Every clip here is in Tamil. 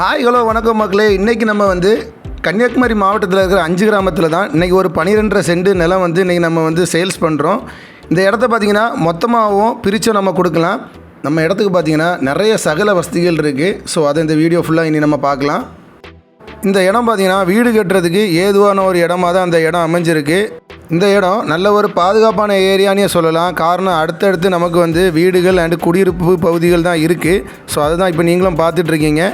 ஹாய் ஹலோ வணக்கம் மக்களே. இன்றைக்கி நம்ம கன்னியாகுமரி மாவட்டத்தில் இருக்கிற 5 கிராமத்தில் தான் இன்றைக்கி ஒரு 12.5 சென்ட் நிலம் இன்றைக்கி நம்ம சேல்ஸ் பண்ணுறோம். இந்த இடத்த பார்த்திங்கன்னா மொத்தமாகவும் பிரித்து நம்ம கொடுக்கலாம். நம்ம இடத்துக்கு பார்த்திங்கன்னா நிறைய சகல வசதிகள் இருக்குது. ஸோ அதை இந்த வீடியோ ஃபுல்லாக இனி நம்ம பார்க்கலாம். இந்த இடம் பார்த்திங்கன்னா வீடு கட்டுறதுக்கு ஏதுவான ஒரு இடமாக தான் அந்த இடம் அமைஞ்சிருக்கு. இந்த இடம் நல்ல ஒரு பாதுகாப்பான ஏரியானே சொல்லலாம். காரணம் அடுத்தடுத்து நமக்கு வீடுகள் அண்டு குடியிருப்பு பகுதிகள் தான் இருக்குது. ஸோ அதுதான் இப்போ நீங்களும் பார்த்துட்ருக்கீங்க.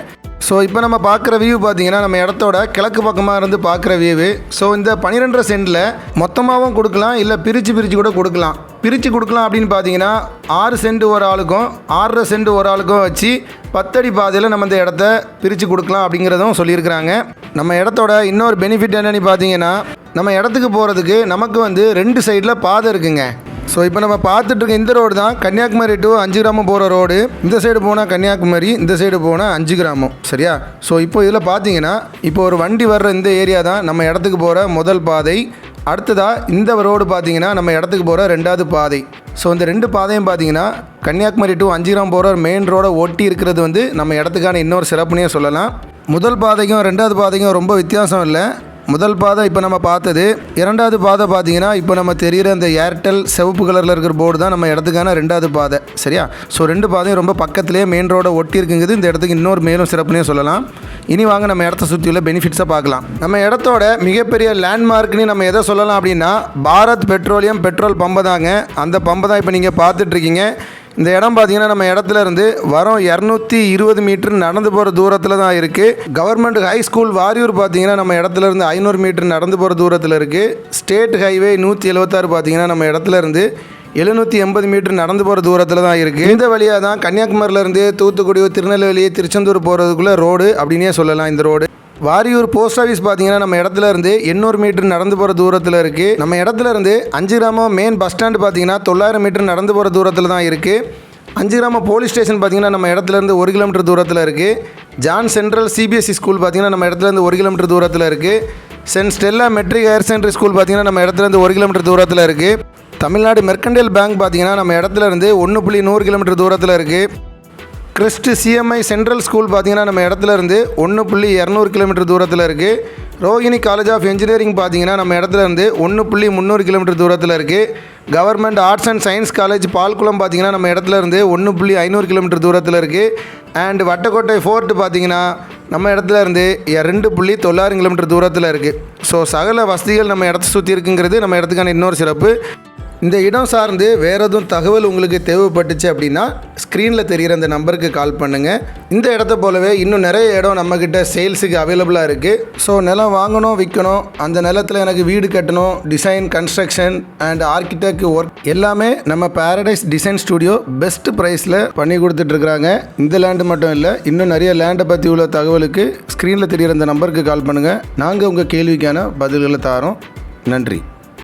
ஸோ இப்போ நம்ம பார்க்குற வியூ பார்த்திங்கன்னா நம்ம இடத்தோட கிழக்கு பக்கமாக இருந்து பார்க்குற வியூவு. ஸோ இந்த 12.5 சென்டில் மொத்தமாகவும் கொடுக்கலாம், இல்லை பிரித்து கூட கொடுக்கலாம். பிரித்து கொடுக்கலாம் அப்படின்னு பார்த்தீங்கன்னா 6 சென்ட் ஒரு ஆளுக்கும் 6.5 சென்ட் ஒரு ஆளுக்கும் வச்சு 10 அடி பாதையில் நம்ம இந்த இடத்த பிரித்து கொடுக்கலாம் அப்படிங்கிறதும் சொல்லியிருக்கிறாங்க. நம்ம இடத்தோட இன்னொரு பெனிஃபிட் என்னென்னு பார்த்தீங்கன்னா நம்ம இடத்துக்கு போகிறதுக்கு நமக்கு 2 சைடில் பாதை இருக்குங்க. ஸோ இப்போ நம்ம பார்த்துட்ருக்க இந்த ரோடு தான் கன்னியாகுமரி டு 5 கிராமம் போகிற ரோடு. இந்த சைடு போனால் கன்னியாகுமரி, இந்த சைடு போனால் 5 கிராமம், சரியா? ஸோ இப்போ இதில் பார்த்தீங்கன்னா இப்போ ஒரு வண்டி வர்ற இந்த ஏரியா தான் நம்ம இடத்துக்கு போகிற முதல் பாதை. அடுத்ததாக இந்த ரோடு பார்த்தீங்கன்னா நம்ம இடத்துக்கு போகிற 2வது பாதை. ஸோ இந்த 2 பாதையும் பார்த்தீங்கன்னா கன்னியாகுமரி டு 5 கிராமம் போகிற மெயின் ரோடை ஒட்டி இருக்கிறது நம்ம இடத்துக்கான இன்னொரு சிறப்புனே சொல்லலாம். முதல் பாதைக்கும் 2வது பாதைக்கும் ரொம்ப வித்தியாசம் இல்லை. முதல் பாதை இப்போ நம்ம பார்த்தது. 2வது பாதை பார்த்தீங்கன்னா இப்போ நம்ம தெரிகிற அந்த ஏர்டெல் சிவப்பு கலரில் இருக்கிற போர்டு தான் நம்ம இடத்துக்கான 2வது பாதை, சரியா? ஸோ 2 பாதையும் ரொம்ப பக்கத்துலேயே மெயின் ரோடை ஒட்டி இருக்குங்கிறது இந்த இடத்துக்கு இன்னொரு மேலும் சிறப்புனே சொல்லலாம். இனி வாங்க நம்ம இடத்த சுற்றி உள்ள பெனிஃபிட்ஸை பார்க்கலாம். நம்ம இடத்தோட மிகப்பெரிய லேண்ட்மார்க்னு நம்ம எதை சொல்லலாம் அப்படின்னா பாரத் பெட்ரோலியம் பெட்ரோல் பம்பை தாங்க. அந்த பம்பை தான் இப்போ நீங்கள் பார்த்துட்ருக்கீங்க. இந்த இடம் பார்த்திங்கன்னா நம்ம இடத்துல இருந்து வரோம் 220 மீட்டர் நடந்து போகிற தூரத்தில் தான் இருக்குது. கவர்மெண்ட் ஹை ஸ்கூல் வாரியூர் பார்த்திங்கன்னா நம்ம இடத்துல இருந்து 500 மீட்டர் நடந்து போகிற தூரத்தில் இருக்குது. ஸ்டேட் ஹைவே 176 பார்த்திங்கன்னா நம்ம இடத்துல இருந்து 780 மீட்டர் நடந்து போகிற தூரத்தில் தான் இருக்குது. இந்த வழியாக தான் கன்னியாகுமரியிலேருந்து தூத்துக்குடி, திருநெல்வேலி, திருச்செந்தூர் போகிறதுக்குள்ளே ரோடு அப்படின்னே சொல்லலாம். இந்த ரோடு வாரியூர் போஸ்ட் ஆஃபீஸ் பார்த்தீங்கன்னா நம்ம இடத்துல இருந்து 800 மீட்டர் நடந்து போகிற தூரத்தில் இருக்குது. நம்ம இடத்துல இருந்து 5 கிராமம் மெயின் பஸ் ஸ்டாண்டு பார்த்தீங்கன்னா 900 மீட்டர் நடந்து போகிற தூரத்தில் தான் இருக்குது. 5 கிராமம் போலீஸ் ஸ்டேஷன் பார்த்தீங்கன்னா நம்ம இடத்துல இருந்து 1 கிலோமீட்டர் தூரத்தில் இருக்குது. ஜான் சென்ட்ரல் சிபிஎஸ்சி ஸ்கூல் பார்த்தீங்கன்னா நம்ம இடத்துல இருந்து 1 கிலோமீட்டர் தூரத்தில் இருக்குது. Saint Stella matric higher secondary school பார்த்தீங்கன்னா நம்ம இடத்துல இருந்து 1 கிலோமீட்டர் தூரத்தில் இருக்குது. தமிழ்நாடு மெர்கண்டைல் பேங்க் பார்த்தீங்கன்னா நம்ம இடத்துல இருந்து 1.100 கிலோமீட்டர் தூரத்தில் இருக்குது. கிறிஸ்ட் சிஎம்ஐ சென்ட்ரல் ஸ்கூல் பார்த்திங்கன்னா நம்ம இடத்துல இருந்து 1.200 கிலோமீட்டர் தூரத்தில் இருக்குது. ரோஹிணி காலேஜ் ஆஃப் இன்ஜினியரிங் பார்த்திங்கன்னா நம்ம இடத்துல இருந்து 1.300 கிலோமீட்டர் தூரத்தில் இருக்குது. Government arts and science college Palkulam பார்த்திங்கன்னா நம்ம இடத்துல இருந்து 1.500 கிலோமீட்டர் தூரத்தில் இருக்குது. அண்ட் வட்டக்கோட்டை ஃபோர்ட் பார்த்திங்கன்னா நம்ம இடத்துல இருந்து 2.900 கிலோமீட்டர் தூரத்தில் இருக்குது. ஸோ சகல வசதிகள் நம்ம இடத்த சுற்றி இருக்குங்கிறது நம்ம இடத்துக்கான இன்னொரு சிறப்பு. இந்த இடம் சார்ந்து வேறு எதுவும் தகவல் உங்களுக்கு தேவைப்பட்டுச்சு அப்படின்னா ஸ்க்ரீனில் தெரிகிற அந்த நம்பருக்கு கால் பண்ணுங்கள். இந்த இடத்த போலவே இன்னும் நிறைய இடம் நம்மக்கிட்ட சேல்ஸுக்கு அவைலபிளாக இருக்குது. ஸோ நிலம் வாங்கணும், விற்கணும், அந்த நிலத்தில் எனக்கு வீடு கட்டணும், design, construction and architect work எல்லாமே நம்ம பேரடைஸ் டிசைன் ஸ்டுடியோ பெஸ்ட் ப்ரைஸில் பண்ணி கொடுத்துட்ருக்குறாங்க. இந்த லேண்டு மட்டும் இல்லை, இன்னும் நிறைய லேண்டை பற்றி உள்ள தகவலுக்கு ஸ்க்ரீனில் தெரிகிற அந்த நம்பருக்கு கால் பண்ணுங்கள். நாங்கள் உங்கள் கேள்விக்கான பதில்களை தாரோம். நன்றி.